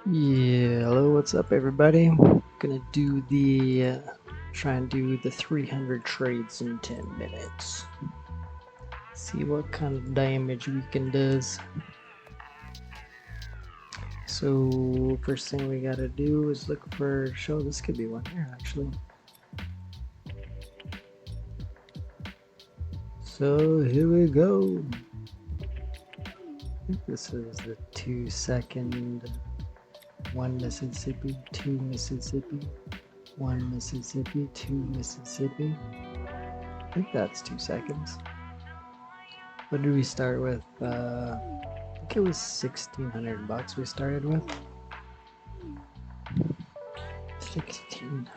Yeah, hello, what's up, everybody? Gonna do the try and do the 300 trades in 10 minutes. See what kind of damage we can does. So first thing we gotta do is look for show. This could be one here actually. So here we go. I think this is the 2-second. 1 Mississippi, 2 Mississippi, 1 Mississippi, 2 Mississippi. I think that's 2 seconds. What did we start with? I think it was 1,600 bucks we started with. 1,600.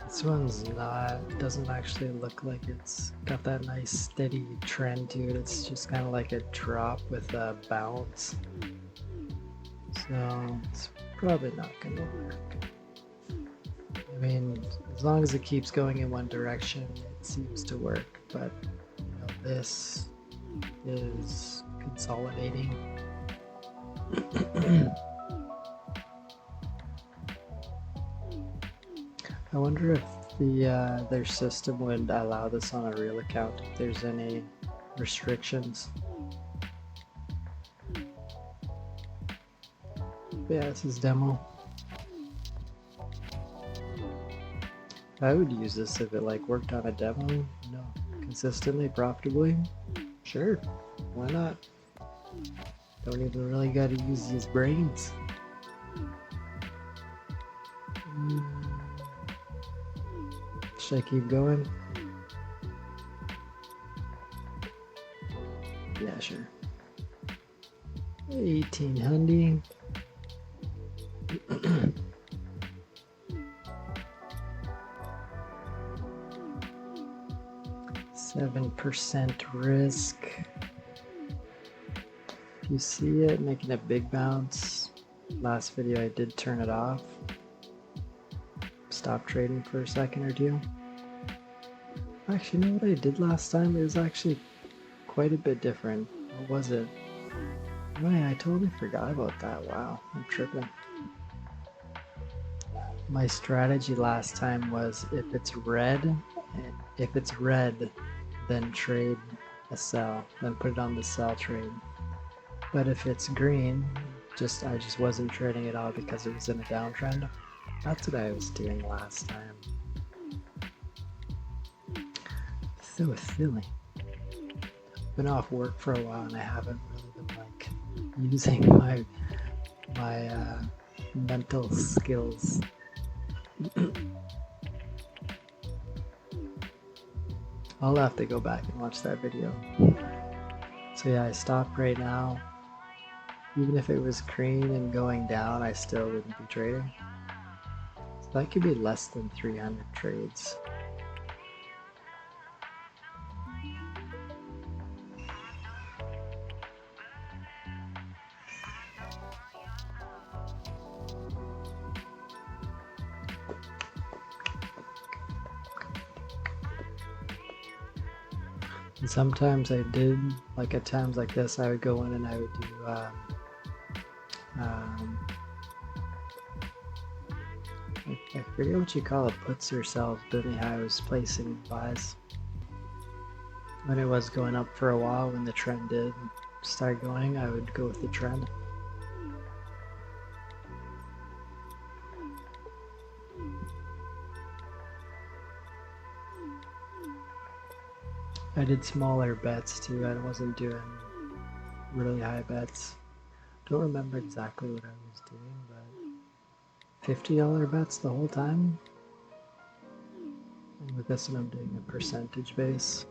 This one's not, doesn't actually look like it's got that nice steady trend to it. It's just kind of like a drop with a bounce. So it's probably not gonna work. I mean, as long as it keeps going in one direction, it seems to work. But you know, this is consolidating. I wonder if their system would allow this on a real account if there's any restrictions. Yeah, this is demo. I would use this if it like worked on a demo, you know, consistently, profitably. Sure, why not? Don't even really gotta use these brains. Should I keep going? Yeah, sure. 1,800. %7 risk. If you see it making a big bounce, last video I did turn it off. Stop trading for a second or two. Actually, you know what I did last time? It was actually quite a bit different. What was it? Oh yeah, I totally forgot about that. Wow, I'm tripping. My strategy last time was if it's red, then trade a sell, then put it on the sell trade. But if it's green, I just wasn't trading at all because it was in a downtrend. That's what I was doing last time. So silly. Been off work for a while and I haven't really been like using my mental skills. I'll have to go back and watch that video. So yeah, I stopped right now. Even if it was green and going down, I still wouldn't be trading. So that could be less than 300 trades. And sometimes I did, like at times like this, I would go in and I would do I forget what you call it, puts or sells, but anyhow, I was placing buys. When it was going up for a while, when the trend did start going, I would go with the trend. I did smaller bets too. I wasn't doing really high bets. Don't remember exactly what I was doing, but $50 bets the whole time. And with this one, I'm doing a percentage base.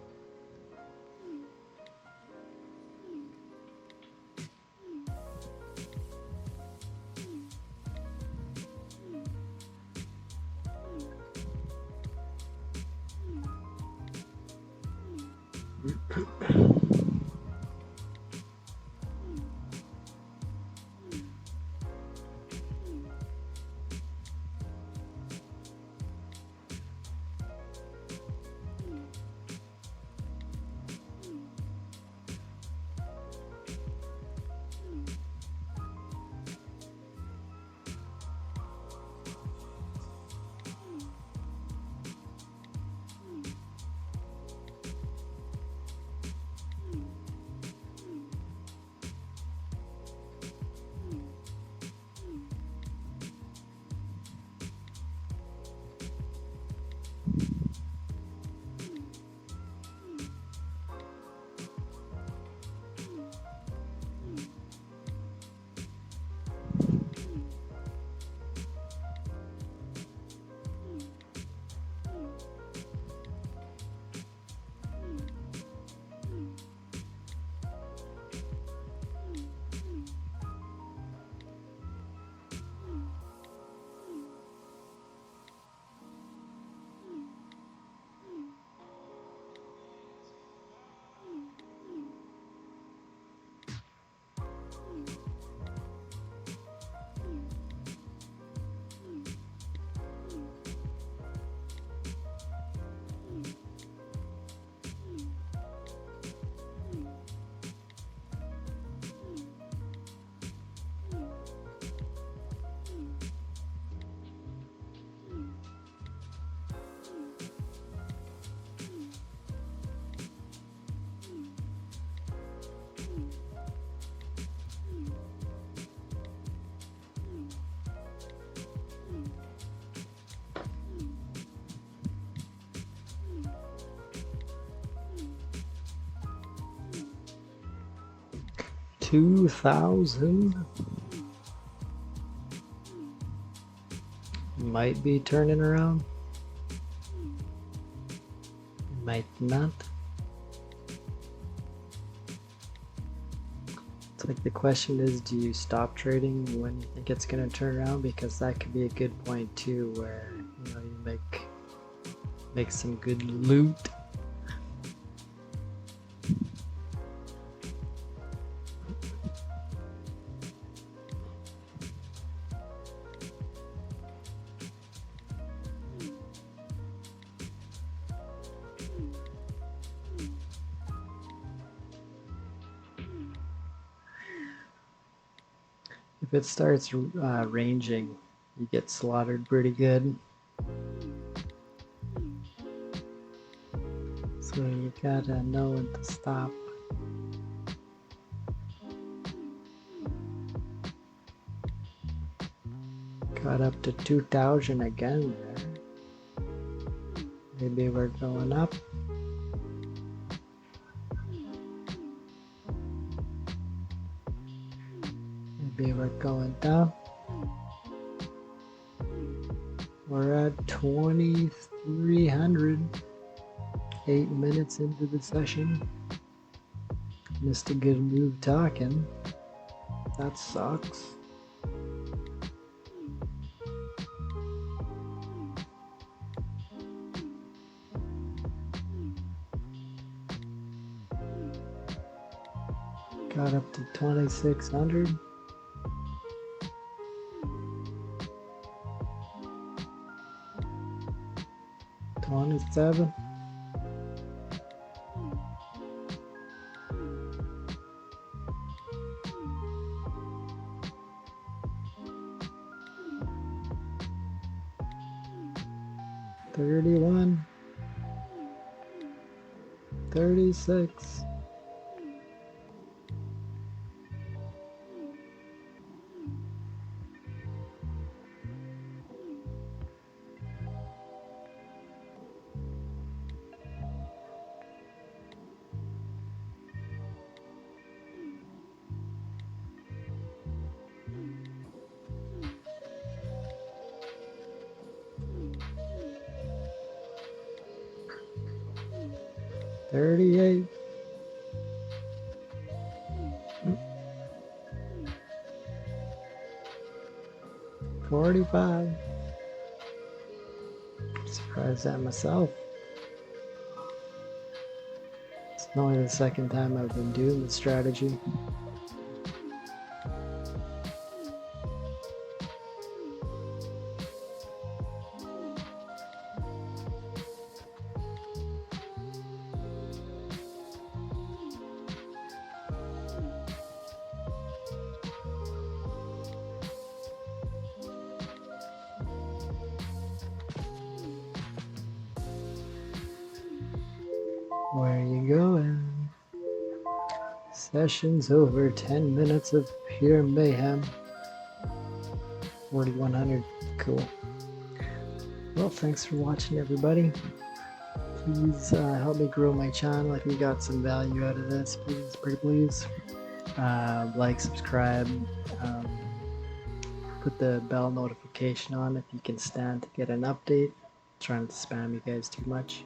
2,000. Might be turning around. Might not. It's like the question is, do you stop trading when you think it's going to turn around? Because that could be a good point too, where you make some good loot. If it starts ranging, you get slaughtered pretty good. So you gotta know when to stop. Got up to 2,000 again there. Maybe we're going up. Maybe we're going down. We're at 2,300. 8 minutes into the session. Missed a good move talking. That sucks. Got up to 2,600. $27. $31. $36. $38. $45. Surprised at myself. It's only the second time I've been doing the strategy. Where you going? Session's over. 10 minutes of pure mayhem. 4,100. Cool. Well, thanks for watching, everybody. Please help me grow my channel. If you got some value out of this, please, pretty please. Like, subscribe, put the bell notification on if you can stand to get an update. I'm trying to spam you guys too much.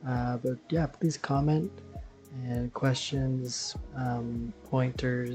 But yeah, please comment and questions, pointers.